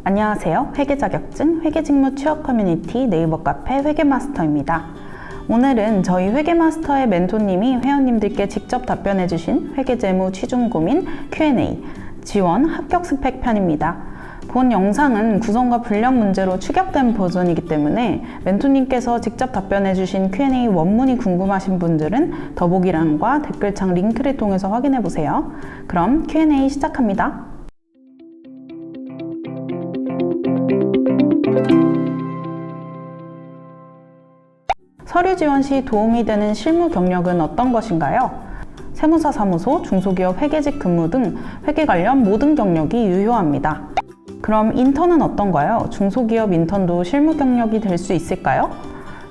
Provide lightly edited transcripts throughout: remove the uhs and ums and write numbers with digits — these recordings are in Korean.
안녕하세요. 회계자격증, 회계직무 취업 커뮤니티 네이버 카페 회계마스터입니다. 오늘은 저희 회계마스터의 멘토님이 회원님들께 직접 답변해주신 회계재무 취준고민 Q&A 지원 합격 스펙 편입니다. 본 영상은 구성과 분량 문제로 축약된 버전이기 때문에 멘토님께서 직접 답변해주신 Q&A 원문이 궁금하신 분들은 더보기란과 댓글창 링크를 통해서 확인해보세요. 그럼 Q&A 시작합니다. 서류 지원 시 도움이 되는 실무 경력은 어떤 것인가요? 세무사 사무소, 중소기업 회계직 근무 등 회계 관련 모든 경력이 유효합니다. 그럼 인턴은 어떤가요? 중소기업 인턴도 실무 경력이 될 수 있을까요?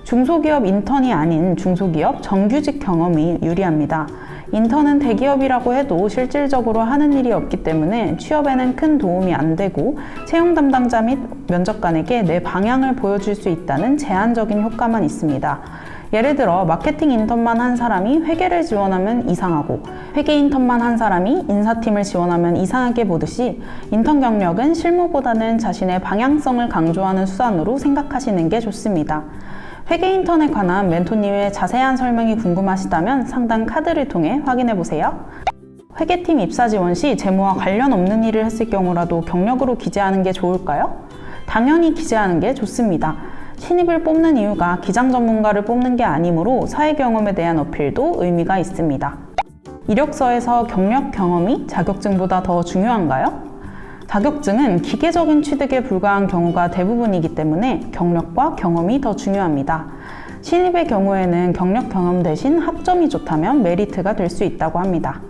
중소기업 인턴이 아닌 중소기업 정규직 경험이 유리합니다. 인턴은 대기업이라고 해도 실질적으로 하는 일이 없기 때문에 취업에는 큰 도움이 안 되고 채용 담당자 및 면접관에게 내 방향을 보여줄 수 있다는 제한적인 효과만 있습니다. 예를 들어 마케팅 인턴만 한 사람이 회계를 지원하면 이상하고 회계 인턴만 한 사람이 인사팀을 지원하면 이상하게 보듯이 인턴 경력은 실무보다는 자신의 방향성을 강조하는 수단으로 생각하시는 게 좋습니다. 회계 인턴에 관한 멘토님의 자세한 설명이 궁금하시다면 상단 카드를 통해 확인해보세요. 회계팀 입사 지원 시 재무와 관련 없는 일을 했을 경우라도 경력으로 기재하는 게 좋을까요? 당연히 기재하는 게 좋습니다. 신입을 뽑는 이유가 기장 전문가를 뽑는 게 아니므로 사회 경험에 대한 어필도 의미가 있습니다. 이력서에서 경력 경험이 자격증보다 더 중요한가요? 자격증은 기계적인 취득에 불과한 경우가 대부분이기 때문에 경력과 경험이 더 중요합니다. 신입의 경우에는 경력 경험 대신 학점이 좋다면 메리트가 될 수 있다고 합니다.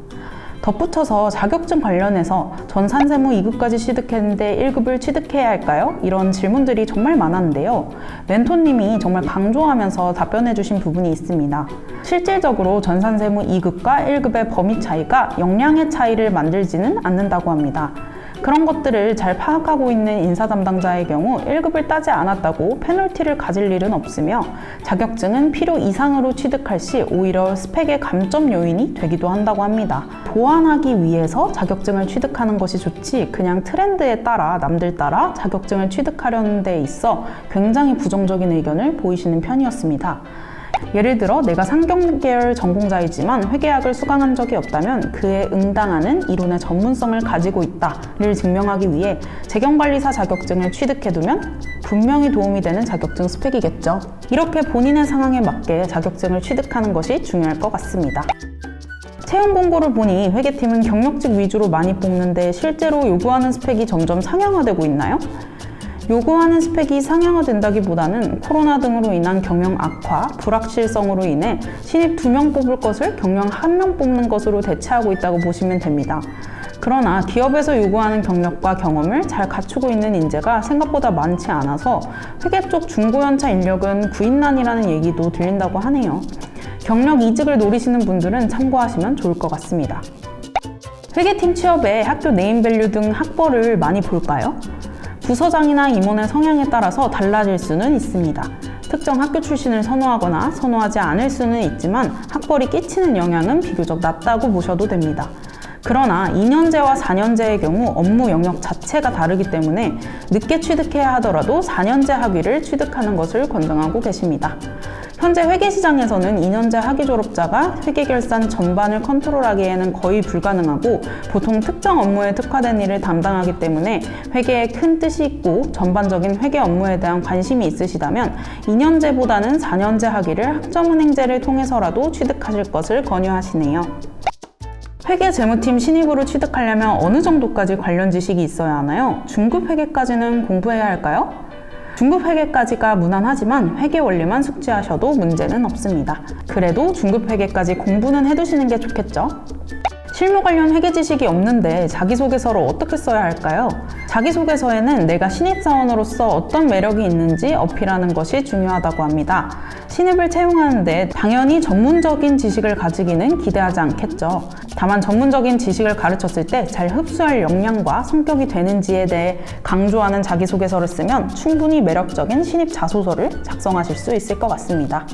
덧붙여서 자격증 관련해서 전산세무 2급까지 취득했는데 1급을 취득해야 할까요? 이런 질문들이 정말 많았는데요. 멘토님이 정말 강조하면서 답변해 주신 부분이 있습니다. 실질적으로 전산세무 2급과 1급의 범위 차이가 역량의 차이를 만들지는 않는다고 합니다. 그런 것들을 잘 파악하고 있는 인사 담당자의 경우 1급을 따지 않았다고 페널티를 가질 일은 없으며 자격증은 필요 이상으로 취득할 시 오히려 스펙의 감점 요인이 되기도 한다고 합니다. 보완하기 위해서 자격증을 취득하는 것이 좋지 그냥 트렌드에 따라 남들 따라 자격증을 취득하려는 데 있어 굉장히 부정적인 의견을 보이시는 편이었습니다. 예를 들어 내가 상경계열 전공자이지만 회계학을 수강한 적이 없다면 그에 응당하는 이론의 전문성을 가지고 있다를 증명하기 위해 재경관리사 자격증을 취득해두면 분명히 도움이 되는 자격증 스펙이겠죠. 이렇게 본인의 상황에 맞게 자격증을 취득하는 것이 중요할 것 같습니다. 채용 공고를 보니 회계팀은 경력직 위주로 많이 뽑는데 실제로 요구하는 스펙이 점점 상향화되고 있나요? 요구하는 스펙이 상향화된다기보다는 코로나 등으로 인한 경영 악화, 불확실성으로 인해 신입 2명 뽑을 것을 경영 1명 뽑는 것으로 대체하고 있다고 보시면 됩니다. 그러나 기업에서 요구하는 경력과 경험을 잘 갖추고 있는 인재가 생각보다 많지 않아서 회계 쪽 중고연차 인력은 구인난이라는 얘기도 들린다고 하네요. 경력 이직을 노리시는 분들은 참고하시면 좋을 것 같습니다. 회계팀 취업에 학교 네임밸류 등 학벌을 많이 볼까요? 부서장이나 임원의 성향에 따라서 달라질 수는 있습니다. 특정 학교 출신을 선호하거나 선호하지 않을 수는 있지만 학벌이 끼치는 영향은 비교적 낮다고 보셔도 됩니다. 그러나 2년제와 4년제의 경우 업무 영역 자체가 다르기 때문에 늦게 취득해야 하더라도 4년제 학위를 취득하는 것을 권장하고 계십니다. 현재 회계시장에서는 2년제 학위 졸업자가 회계결산 전반을 컨트롤하기에는 거의 불가능하고 보통 특정 업무에 특화된 일을 담당하기 때문에 회계에 큰 뜻이 있고 전반적인 회계 업무에 대한 관심이 있으시다면 2년제보다는 4년제 학위를 학점은행제를 통해서라도 취득하실 것을 권유하시네요. 회계재무팀 신입으로 취득하려면 어느 정도까지 관련 지식이 있어야 하나요? 중급 회계까지는 공부해야 할까요? 중급 회계까지가 무난하지만 회계 원리만 숙지하셔도 문제는 없습니다. 그래도 중급 회계까지 공부는 해두시는 게 좋겠죠? 실무 관련 회계 지식이 없는데 자기소개서를 어떻게 써야 할까요? 자기소개서에는 내가 신입사원으로서 어떤 매력이 있는지 어필하는 것이 중요하다고 합니다. 신입을 채용하는데 당연히 전문적인 지식을 가지기는 기대하지 않겠죠. 다만 전문적인 지식을 가르쳤을 때 잘 흡수할 역량과 성격이 되는지에 대해 강조하는 자기소개서를 쓰면 충분히 매력적인 신입 자소서를 작성하실 수 있을 것 같습니다.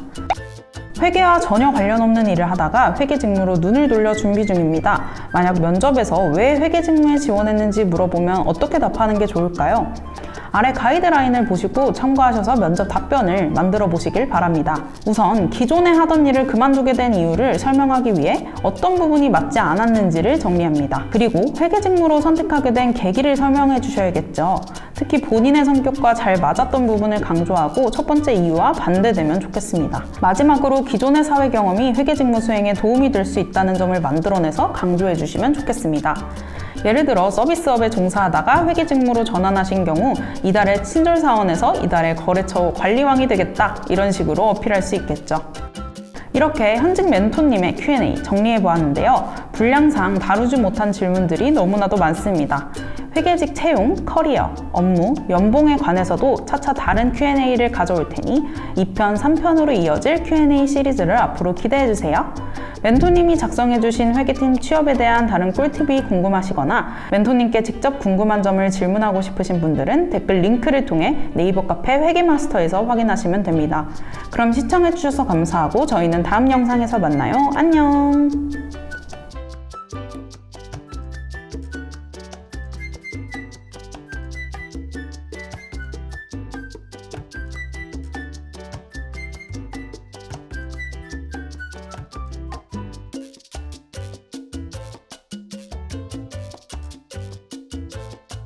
회계와 전혀 관련 없는 일을 하다가 회계 직무로 눈을 돌려 준비 중입니다. 만약 면접에서 왜 회계 직무에 지원했는지 물어보면 어떻게 답하는 게 좋을까요? 아래 가이드라인을 보시고 참고하셔서 면접 답변을 만들어 보시길 바랍니다. 우선 기존에 하던 일을 그만두게 된 이유를 설명하기 위해 어떤 부분이 맞지 않았는지를 정리합니다. 그리고 회계 직무로 선택하게 된 계기를 설명해 주셔야겠죠. 특히 본인의 성격과 잘 맞았던 부분을 강조하고 첫 번째 이유와 반대되면 좋겠습니다. 마지막으로 기존의 사회 경험이 회계 직무 수행에 도움이 될 수 있다는 점을 만들어내서 강조해 주시면 좋겠습니다. 예를 들어 서비스업에 종사하다가 회계 직무로 전환하신 경우 이달의 친절사원에서 이달의 거래처 관리왕이 되겠다, 이런 식으로 어필할 수 있겠죠. 이렇게 현직 멘토님의 Q&A 정리해 보았는데요. 분량상 다루지 못한 질문들이 너무나도 많습니다. 회계직 채용, 커리어, 업무, 연봉에 관해서도 차차 다른 Q&A를 가져올 테니 2편, 3편으로 이어질 Q&A 시리즈를 앞으로 기대해 주세요. 멘토님이 작성해주신 회계팀 취업에 대한 다른 꿀팁이 궁금하시거나 멘토님께 직접 궁금한 점을 질문하고 싶으신 분들은 댓글 링크를 통해 네이버 카페 회계마스터에서 확인하시면 됩니다. 그럼 시청해주셔서 감사하고 저희는 다음 영상에서 만나요. 안녕!